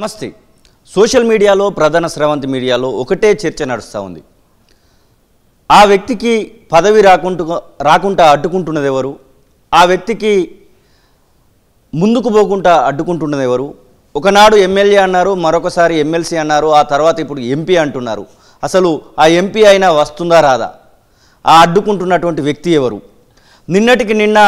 నమస్తే. సోషల్ మీడియాలో ప్రధాన స్రవంతి మీడియాలో ఒకటే చర్చ నడుస్తూ ఉంది. ఆ వ్యక్తికి పదవి రాకుండా అడ్డుకుంటున్నది ఎవరు? ఆ వ్యక్తికి ముందుకు పోకుండా అడ్డుకుంటున్నది ఎవరు? ఒకనాడు ఎమ్మెల్యే అన్నారు, మరొకసారి ఎమ్మెల్సీ అన్నారు, ఆ తర్వాత ఇప్పుడు ఎంపీ అంటున్నారు. అసలు ఆ ఎంపీ అయినా వస్తుందా రాదా? ఆ అడ్డుకుంటున్నటువంటి వ్యక్తి ఎవరు? నిన్నటికి నిన్న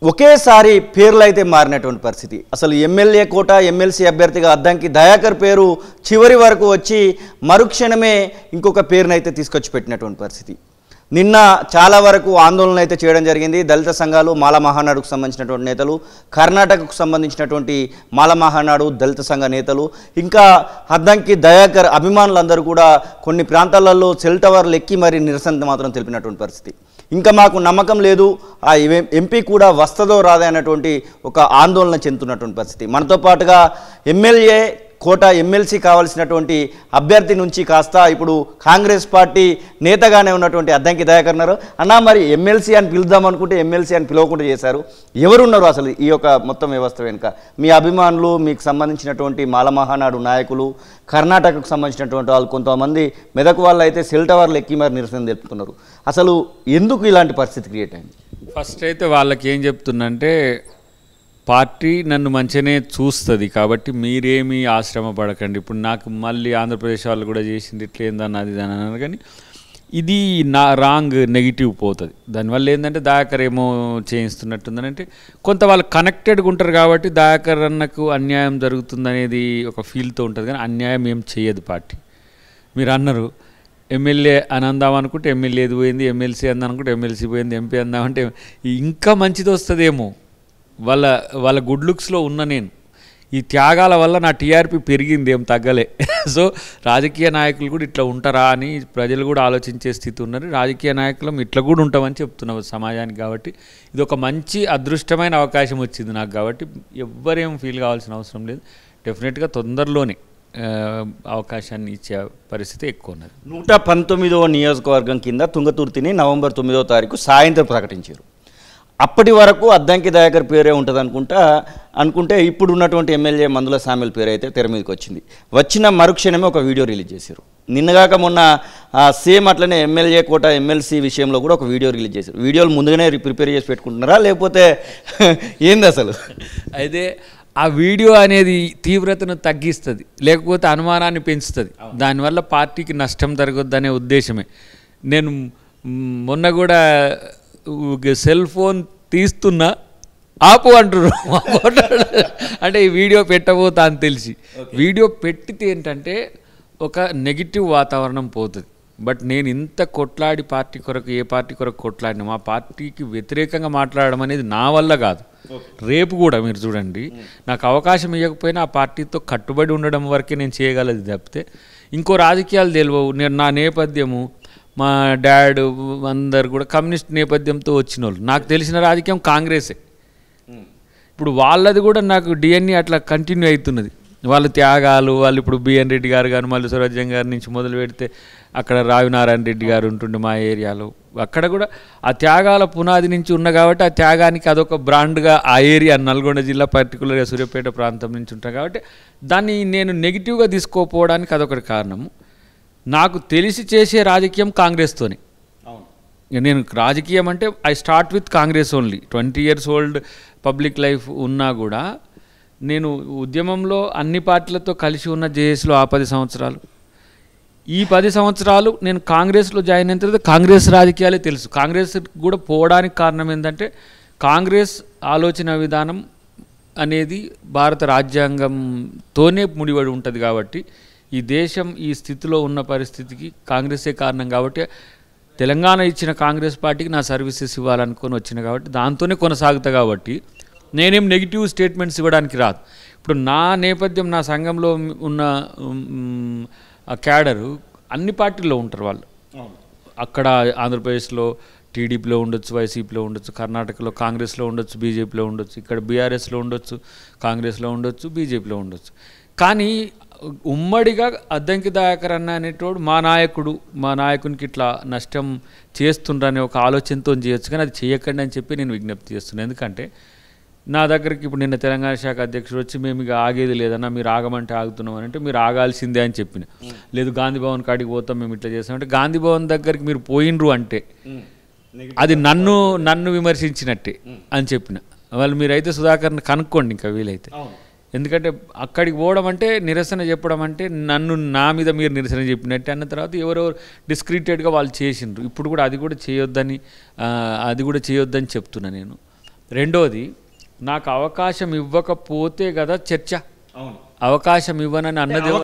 ఒకేసారి పేర్లు అయితే మారినటువంటి పరిస్థితి. అసలు ఎమ్మెల్యే కోట ఎమ్మెల్సీ అభ్యర్థిగా అద్దంకి దయాకర్ పేరు చివరి వరకు వచ్చి మరుక్షణమే ఇంకొక పేరునైతే తీసుకొచ్చి పెట్టినటువంటి పరిస్థితి. నిన్న చాలా వరకు ఆందోళన అయితే చేయడం జరిగింది. దళిత సంఘాలు, మాల మహానాడుకు సంబంధించినటువంటి నేతలు, కర్ణాటకకు సంబంధించినటువంటి మాల మహానాడు దళిత సంఘ నేతలు, ఇంకా అద్దంకి దయాకర్ అభిమానులందరూ కూడా కొన్ని ప్రాంతాలలో సెల్ టవర్లు ఎక్కి మరి నిరసన మాత్రం తెలిపినటువంటి పరిస్థితి. ఇంకా మాకు నమ్మకం లేదు, ఆ ఎంపీ కూడా వస్తుందో రాదా అన్నటువంటి ఒక ఆందోళన చెందుతున్నటువంటి పరిస్థితి. మనతో పాటుగా ఎమ్మెల్యే కోట ఎమ్మెల్సీ కావాల్సినటువంటి అభ్యర్థి నుంచి కాస్త ఇప్పుడు కాంగ్రెస్ పార్టీ నేతగానే ఉన్నటువంటి అద్దంకి దయాకర్ ఉన్నారు. అన్నా, మరి ఎమ్మెల్సీ అని పిలుద్దాం అనుకుంటే ఎమ్మెల్సీ అని పిలవకుండా చేశారు. ఎవరున్నారు అసలు ఈ యొక్క మొత్తం వ్యవస్థ వెనుక? మీ అభిమానులు, మీకు సంబంధించినటువంటి మాల మహానాడు నాయకులు, కర్ణాటకకు సంబంధించినటువంటి వాళ్ళు, కొంతమంది మెదక్ వాళ్ళు అయితే సెల్ టవర్లు ఎక్కి మరి నిరసన తెలుపుతున్నారు. అసలు ఎందుకు ఇలాంటి పరిస్థితి క్రియేట్ అయింది? ఫస్ట్ అయితే వాళ్ళకి ఏం చెప్తున్నంటే, పార్టీ నన్ను మంచిగానే చూస్తుంది కాబట్టి మీరేమీ ఆశ్రమ పడకండి. ఇప్పుడు నాకు మళ్ళీ ఆంధ్రప్రదేశ్ వాళ్ళు కూడా చేసింది ఇట్లా ఏందన్నది అని అన్నారు. కానీ ఇది నా రాంగ్ నెగిటివ్ పోతుంది. దానివల్ల ఏంటంటే దయాకర్ ఏమో చేయిస్తున్నట్టుందని, అంటే కొంత వాళ్ళు కనెక్టెడ్గా ఉంటారు కాబట్టి దయాకర్ అన్నకు అన్యాయం జరుగుతుందనేది ఒక ఫీల్తో ఉంటుంది. కానీ అన్యాయం ఏం చేయదు పార్టీ. మీరు అన్నారు ఎమ్మెల్యే అని అందాం అనుకుంటే ఎమ్మెల్యేది పోయింది, ఎమ్మెల్సీ అందాం అనుకుంటే ఎమ్మెల్సీ పోయింది, ఎంపీ అందామంటే ఇంకా మంచిది వస్తుందేమో. వాళ్ళ గుడ్ లుక్స్లో ఉన్న నేను ఈ త్యాగాల వల్ల నా టీఆర్పీ పెరిగింది, ఏం తగ్గలే. సో రాజకీయ నాయకులు కూడా ఇట్లా ఉంటారా అని ప్రజలు కూడా ఆలోచించే స్థితి ఉన్నారు. రాజకీయ నాయకులం ఇట్లా కూడా ఉంటామని చెప్తున్నాం సమాజానికి. కాబట్టి ఇది ఒక మంచి అదృష్టమైన అవకాశం వచ్చింది నాకు. కాబట్టి ఎవ్వరేం ఫీల్ కావాల్సిన అవసరం లేదు. డెఫినెట్గా తొందరలోనే అవకాశాన్ని ఇచ్చే పరిస్థితి ఎక్కువ ఉన్నది. 119వ నియోజకవర్గం కింద తుంగతుర్తిని నవంబర్ 9వ తారీఖు సాయంత్రం ప్రకటించారు. అప్పటి వరకు అద్దంకి దయాకర్ పేరే ఉంటుంది అనుకుంటే ఇప్పుడు ఉన్నటువంటి ఎమ్మెల్యే మందుల సామెల్ పేరు అయితే తెర మీదకి వచ్చింది. వచ్చిన మరుక్షణమే ఒక వీడియో రిలీజ్ చేశారు. నిన్నగాక మొన్న సేమ్ అట్లనే ఎమ్మెల్యే కోట ఎమ్మెల్సీ విషయంలో కూడా ఒక వీడియో రిలీజ్ చేశారు. వీడియోలు ముందుగానే ప్రిపేర్ చేసి పెట్టుకుంటున్నారా లేకపోతే ఏంది అసలు? అయితే ఆ వీడియో అనేది తీవ్రతను తగ్గిస్తుంది, లేకపోతే అనుమానాన్ని పెంచుతుంది. దానివల్ల పార్టీకి నష్టం జరగొద్దనే ఉద్దేశమే. నేను మొన్న కూడా సెల్ ఫోన్ తీస్తున్నా ఆపు అంటున్నారు. అంటే ఈ వీడియో పెట్టబోతా అని తెలిసి వీడియో పెట్టితే ఏంటంటే ఒక నెగిటివ్ వాతావరణం పోతుంది. బట్ నేను ఇంత కొట్లాడి పార్టీ కొరకు, ఏ పార్టీ కొరకు కొట్లాడినా మా పార్టీకి వ్యతిరేకంగా మాట్లాడడం అనేది నా వల్ల కాదు. రేపు కూడా మీరు చూడండి, నాకు అవకాశం ఇవ్వకపోయినా ఆ పార్టీతో కట్టుబడి ఉండడం వరకే నేను చేయగలదు తప్పితే ఇంకో రాజకీయాలు తెలియవు. నా నేపథ్యము, మా డాడ్ అందరు కూడా కమ్యూనిస్ట్ నేపథ్యంతో వచ్చిన వాళ్ళు. నాకు తెలిసిన రాజకీయం కాంగ్రెసే. ఇప్పుడు వాళ్ళది కూడా నాకు డిఎన్ఏ అట్లా కంటిన్యూ అవుతున్నది. వాళ్ళ త్యాగాలు, వాళ్ళు ఇప్పుడు బిఎన్ రెడ్డి గారు కానీ మల్లు స్వరాజ్యం గారి నుంచి మొదలు పెడితే అక్కడ రావినారాయణ రెడ్డి గారు ఉంటుండే మా ఏరియాలో, అక్కడ కూడా ఆ త్యాగాల పునాది నుంచి ఉన్న కాబట్టి ఆ త్యాగానికి అదొక బ్రాండ్గా ఆ ఏరియా నల్గొండ జిల్లా పర్టికులర్గా సూర్యాపేట ప్రాంతం నుంచి ఉంటాను. కాబట్టి దాన్ని నేను నెగిటివ్గా తీసుకోకపోవడానికి అదొకటి కారణము. నాకు తెలిసి చేసే రాజకీయం కాంగ్రెస్తోనే. నేను రాజకీయం అంటే I start with Congress only. 20 years old public life ఉన్నా కూడా నేను ఉద్యమంలో అన్ని పార్టీలతో కలిసి ఉన్న జేఎస్లో ఆ 10 సంవత్సరాలు, ఈ 10 సంవత్సరాలు నేను కాంగ్రెస్లో జాయిన్ అయిన తర్వాత కాంగ్రెస్ రాజకీయాలే తెలుసు. కాంగ్రెస్ కూడా పోవడానికి కారణం ఏంటంటే కాంగ్రెస్ ఆలోచన విధానం అనేది భారత రాజ్యాంగంతోనే ముడిపడి ఉంటుంది. కాబట్టి ఈ దేశం ఈ స్థితిలో ఉన్న పరిస్థితికి కాంగ్రెసే కారణం. కాబట్టి తెలంగాణ ఇచ్చిన కాంగ్రెస్ పార్టీకి నా సర్వీసెస్ ఇవ్వాలనుకొని వచ్చిన కాబట్టి దాంతోనే కొనసాగుతా. కాబట్టి నేనేం నెగిటివ్ స్టేట్మెంట్స్ ఇవ్వడానికి రాదు. ఇప్పుడు నా నేపథ్యం, నా సంఘంలో ఉన్న క్యాడరు అన్ని పార్టీల్లో ఉంటారు వాళ్ళు. అక్కడ ఆంధ్రప్రదేశ్లో టీడీపీలో ఉండొచ్చు, వైసీపీలో ఉండొచ్చు, కర్ణాటకలో కాంగ్రెస్లో ఉండొచ్చు, బీజేపీలో ఉండొచ్చు, ఇక్కడ బీఆర్ఎస్లో ఉండొచ్చు, కాంగ్రెస్లో ఉండొచ్చు, బీజేపీలో ఉండొచ్చు. కానీ ఉమ్మడిగా అద్దంకి దయాకర్ అన్న అనేటోడు మా నాయకునికి ఇట్లా నష్టం చేస్తుండ్రనే ఒక ఆలోచనతో చేయొచ్చు. కానీ అది చేయకండి అని చెప్పి నేను విజ్ఞప్తి చేస్తున్నాను. ఎందుకంటే నా దగ్గరికి ఇప్పుడు నిన్న తెలంగాణ శాఖ అధ్యక్షుడు వచ్చి మేము ఇక ఆగేది లేదన్నా, మీరు ఆగమంటే ఆగుతున్నాం అని అంటే మీరు ఆగాల్సిందే అని చెప్పిన. లేదు గాంధీ భవన్ కాడికి పోతాం మేము ఇట్లా చేస్తామంటే, గాంధీ భవన్ దగ్గరికి మీరు పోయినరు అంటే అది నన్ను విమర్శించినట్టే అని చెప్పిన. వాళ్ళు మీరైతే సుధాకర్ని కనుక్కోండి ఇంకా వీలైతే. ఎందుకంటే అక్కడికి పోవడం అంటే నిరసన చెప్పడం అంటే నా మీద మీరు నిరసన చెప్పినట్టే అన్న తర్వాత ఎవరెవరు డిస్క్రిటెడ్గా వాళ్ళు చేసిండ్రు. ఇప్పుడు కూడా అది కూడా చేయొద్దని చెప్తున్నా నేను. రెండోది, నాకు అవకాశం ఇవ్వకపోతే కదా చర్చ. అవకాశం ఇవ్వనని అన్నది